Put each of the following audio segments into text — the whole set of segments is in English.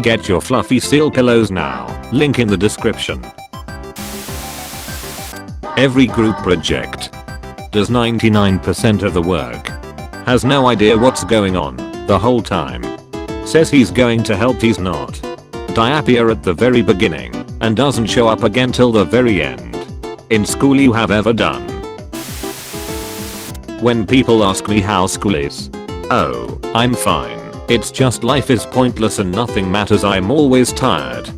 Get your fluffy seal pillows now, link in the description. Every group project does 99% of the work. Has no idea what's going on the whole time. Says he's going to help, he's not. Disappear at the very beginning and doesn't show up again till the very end. In school you have ever done. When people ask me how school is, oh, I'm fine. It's just life is pointless and nothing matters, I'm always tired.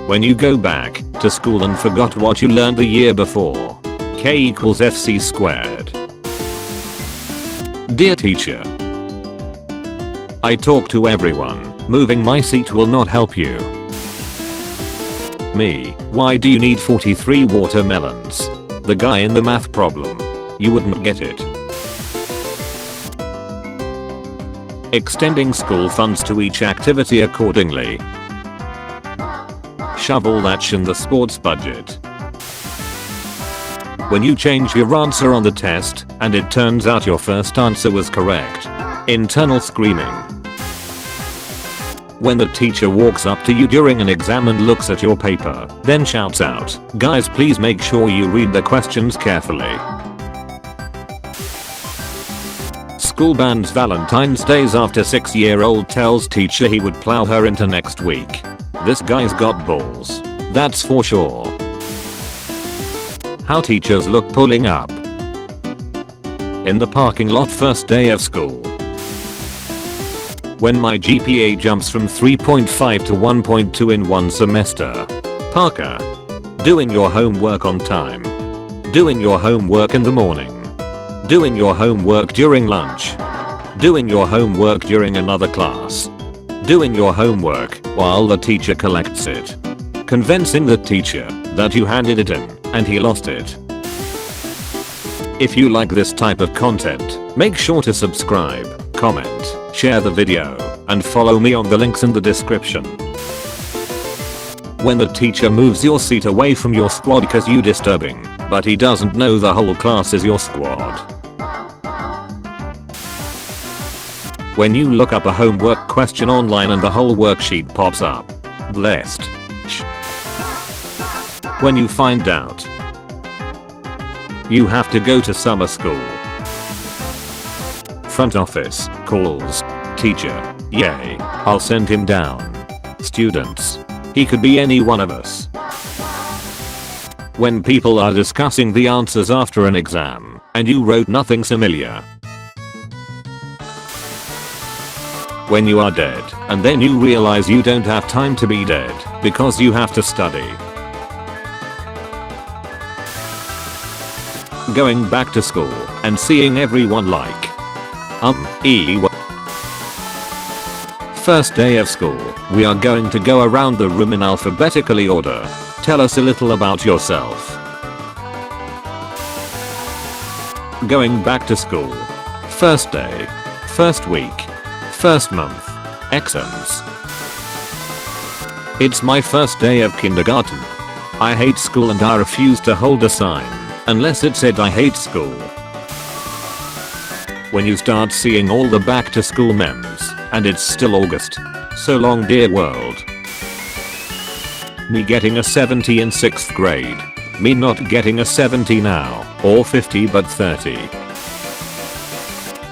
When you go back to school and forgot what you learned the year before. K equals FC squared. Dear teacher, I talk to everyone. Moving my seat will not help you. Me, why do you need 43 watermelons? The guy in the math problem. You wouldn't get it. Extending school funds to each activity accordingly. Shove all that in the sports budget. When you change your answer on the test and it turns out your first answer was correct. Internal screaming. When the teacher walks up to you during an exam and looks at your paper, then shouts out, "Guys, please make sure you read the questions carefully." School bans Valentine's Days after 6-year-old tells teacher he would plow her into next week. This guy's got balls. That's for sure. How teachers look pulling up in the parking lot first day of school. When my GPA jumps from 3.5 to 1.2 in one semester. Parker. Doing your homework on time. Doing your homework in the morning. Doing your homework during lunch. Doing your homework during another class. Doing your homework while the teacher collects it. Convincing the teacher that you handed it in and he lost it. If you like this type of content, make sure to subscribe, comment, share the video, and follow me on the links in the description. When the teacher moves your seat away from your squad because you disturbing, but he doesn't know the whole class is your squad. When you look up a homework question online and the whole worksheet pops up. Blessed. When you find out you have to go to summer school. Front office calls. Teacher. Yay, I'll send him down. Students. He could be any one of us. When people are discussing the answers after an exam and you wrote nothing familiar. When you are dead and then you realize you don't have time to be dead because you have to study. Going back to school and seeing everyone like First day of school, we are going to go around the room in alphabetically order. Tell us a little about yourself. Going back to school. First day. First week. First month. Exams. It's my first day of kindergarten. I hate school and I refuse to hold a sign unless it said I hate school. When you start seeing all the back to school memes and it's still August. So long dear world. Me getting a 70 in 6th grade. Me not getting a 70 now, or 50 but 30.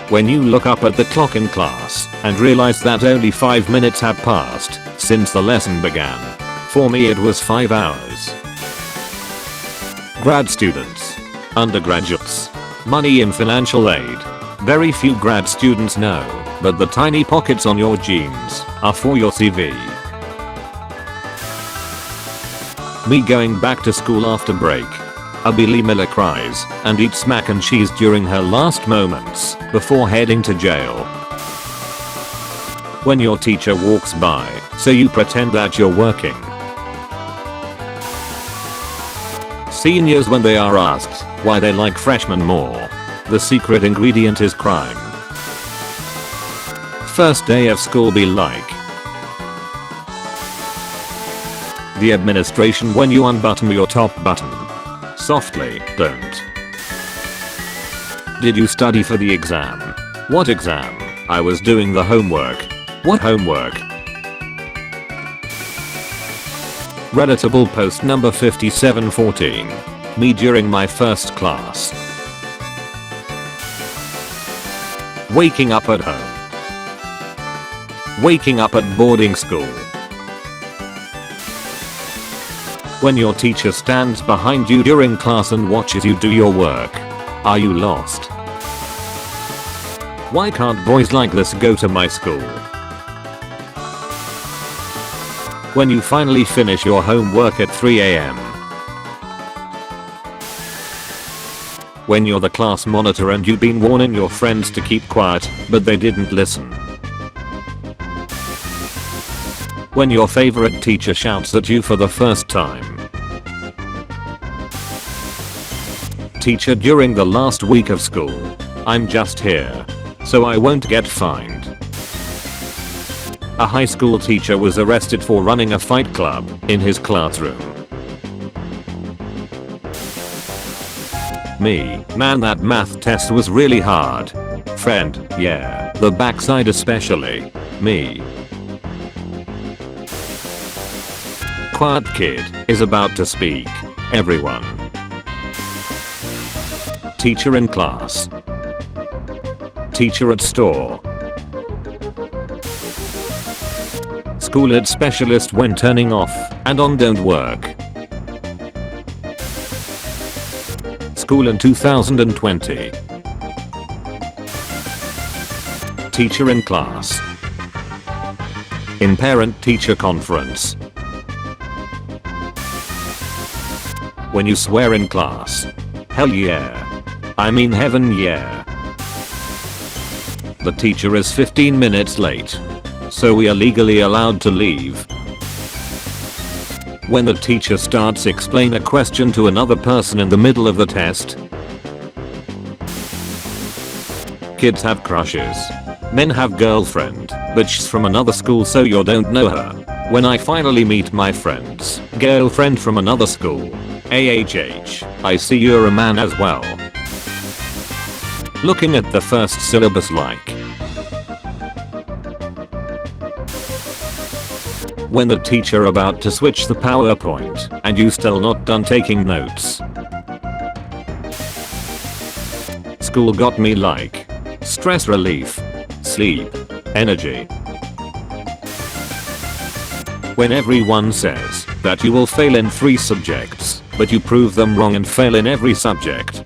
When you look up at the clock in class and realize that only 5 minutes have passed since the lesson began. For me it was 5 hours. Grad students. Undergraduates. Money in financial aid. Very few grad students know, but the tiny pockets on your jeans are for your CV. Me going back to school after break. Billy Miller cries and eats mac and cheese during her last moments before heading to jail. When your teacher walks by, so you pretend that you're working. Seniors when they are asked why they like freshmen more. The secret ingredient is crime. First day of school be like. The administration when you unbutton your top button. Softly, don't. Did you study for the exam? What exam? I was doing the homework. What homework? Relatable post number 5714. Me during my first class. Waking up at home. Waking up at boarding school. When your teacher stands behind you during class and watches you do your work. Are you lost? Why can't boys like this go to my school? When you finally finish your homework at 3 AM. When you're the class monitor and you've been warning your friends to keep quiet, but they didn't listen. When your favorite teacher shouts at you for the first time. Teacher during the last week of school. I'm just here, so I won't get fined. A high school teacher was arrested for running a fight club in his classroom. Me, man, that math test was really hard. Friend, yeah, the backside especially. Me. Quiet kid is about to speak. Everyone. Teacher in class. Teacher at store. School ed specialist when turning off and on don't work. School in 2020. Teacher in class. In parent-teacher conference. When you swear in class. Hell yeah. I mean heaven yeah. The teacher is 15 minutes late. So we are legally allowed to leave. When the teacher starts explain a question to another person in the middle of the test. Kids have crushes. Men have girlfriend, but she's from another school so you don't know her. When I finally meet my friend's girlfriend from another school. AHH, I see you're a man as well. Looking at the first syllabus like. When the teacher about to switch the PowerPoint and you still not done taking notes. School got me like. Stress relief. Sleep. Energy. When everyone says that you will fail in 3 subjects, but you prove them wrong and fail in every subject.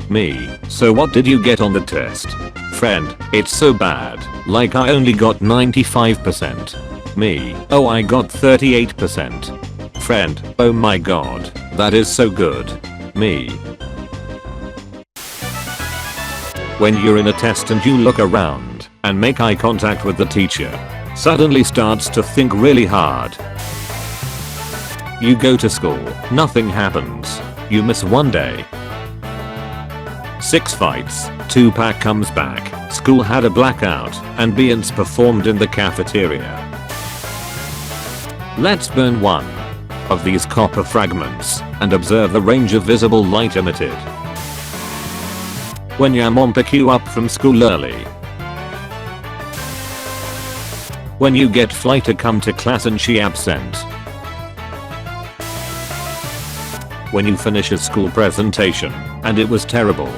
Me, so what did you get on the test? Friend, it's so bad, like I only got 95%. Me, oh I got 38%. Friend, oh my god, that is so good. Me. When you're in a test and you look around and make eye contact with the teacher, suddenly starts to think really hard. You go to school, nothing happens. You miss 1 day. 6 fights, 2-pack comes back, school had a blackout, and Beyonce performed in the cafeteria. Let's burn one of these copper fragments and observe the range of visible light emitted. When your mom pick you up from school early. When you get flight to come to class and she absent. When you finish a school presentation and it was terrible.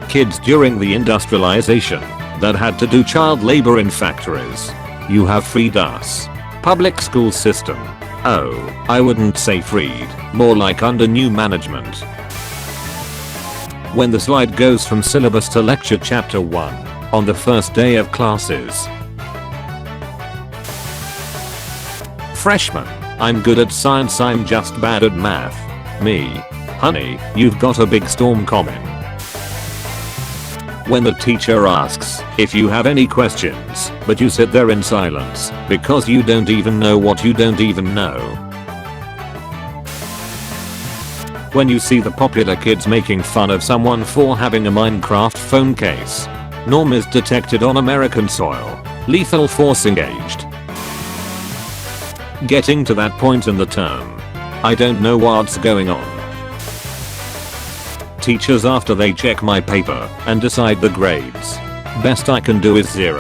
Kids during the industrialization that had to do child labor in factories. You have freed us. Public school system. Oh, I wouldn't say freed, more like under new management. When the slide goes from syllabus to lecture chapter 1 on the first day of classes. Freshman, I'm good at science, I'm just bad at math. Me. Honey, you've got a big storm coming. When the teacher asks if you have any questions, but you sit there in silence because you don't even know what you don't even know. When you see the popular kids making fun of someone for having a Minecraft phone case. Norm is detected on American soil. Lethal force engaged. Getting to that point in the term. I don't know what's going on. Teachers after they check my paper and decide the grades. Best I can do is 0.